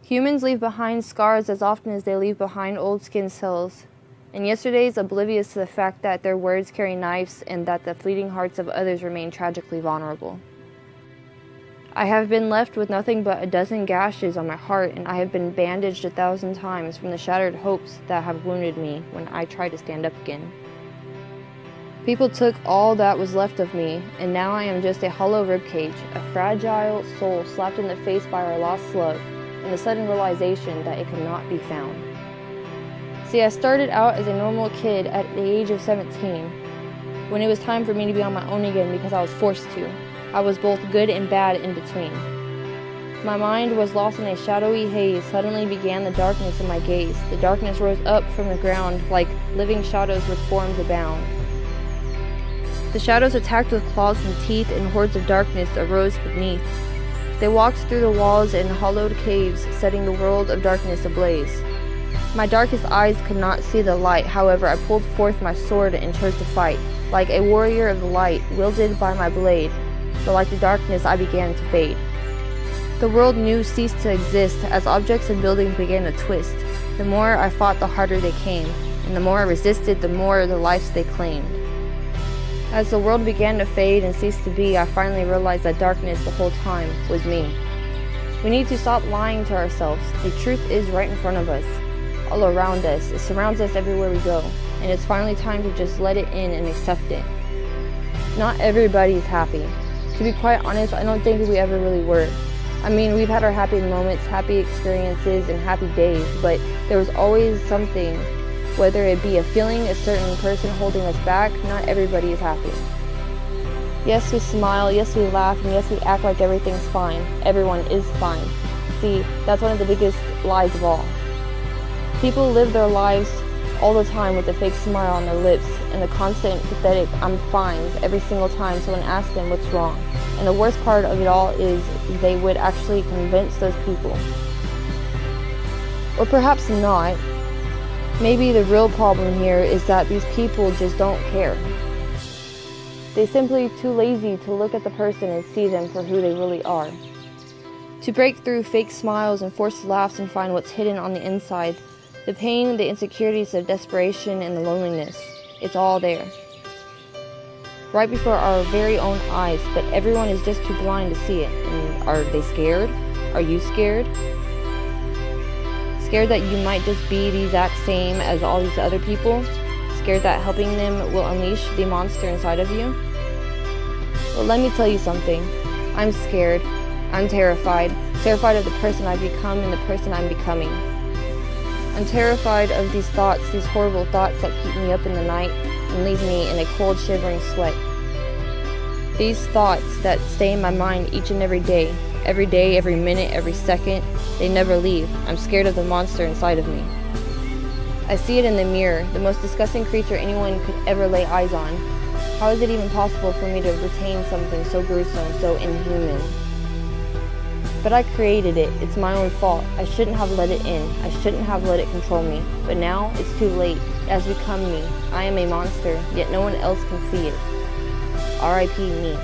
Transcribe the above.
Humans leave behind scars as often as they leave behind old skin cells, and yesterday is oblivious to the fact that their words carry knives and that the fleeting hearts of others remain tragically vulnerable. I have been left with nothing but a dozen gashes on my heart, and I have been bandaged 1,000 times from the shattered hopes that have wounded me when I tried to stand up again. People took all that was left of me, and now I am just a hollow ribcage, a fragile soul slapped in the face by our lost love, and the sudden realization that it could not be found. See, I started out as a normal kid at the age of 17, when it was time for me to be on my own again because I was forced to. I was both good and bad in between. My mind was lost in a shadowy haze. Suddenly began the darkness in my gaze. The darkness rose up from the ground like living shadows with forms abound. The shadows attacked with claws and teeth, and hordes of darkness arose beneath. They walked through the walls and hollowed caves, setting the world of darkness ablaze. My darkest eyes could not see the light. However, I pulled forth my sword and chose to fight, like a warrior of the light, wielded by my blade. But like the darkness, I began to fade. The world new ceased to exist as objects and buildings began to twist. The more I fought, the harder they came, and the more I resisted, the more the lives they claimed. As the world began to fade and cease to be, I finally realized that darkness the whole time was me. We need to stop lying to ourselves. The truth is right in front of us, all around us. It surrounds us everywhere we go, and it's finally time to just let it in and accept it. Not everybody is happy. To be quite honest, I don't think we ever really were. I mean, we've had our happy moments, happy experiences, and happy days, but there was always something, whether it be a feeling, a certain person holding us back. Not everybody is happy. Yes, we smile, yes, we laugh, and yes, we act like everything's fine. Everyone is fine. See, that's one of the biggest lies of all. People live their lives all the time with a fake smile on their lips and the constant pathetic "I'm fine" every single time someone asks them what's wrong. And the worst part of it all is they would actually convince those people. Or perhaps not. Maybe the real problem here is that these people just don't care. They're simply too lazy to look at the person and see them for who they really are. To break through fake smiles and forced laughs and find what's hidden on the inside, the pain, the insecurities, the desperation, and the loneliness, it's all there. Right before our very own eyes, but everyone is just too blind to see it. And are they scared? Are you scared? Scared that you might just be the exact same as all these other people? Scared that helping them will unleash the monster inside of you? Well, let me tell you something. I'm scared. I'm terrified. Terrified of the person I've become and the person I'm becoming. I'm terrified of these thoughts, these horrible thoughts that keep me up in the night and leave me in a cold, shivering sweat. These thoughts that stay in my mind each and every day, every minute, every second, they never leave. I'm scared of the monster inside of me. I see it in the mirror, the most disgusting creature anyone could ever lay eyes on. How is it even possible for me to retain something so gruesome, so inhuman? But I created it. It's my own fault. I shouldn't have let it in. I shouldn't have let it control me. But now, it's too late. It has become me. I am a monster, yet no one else can see it. R.I.P. me.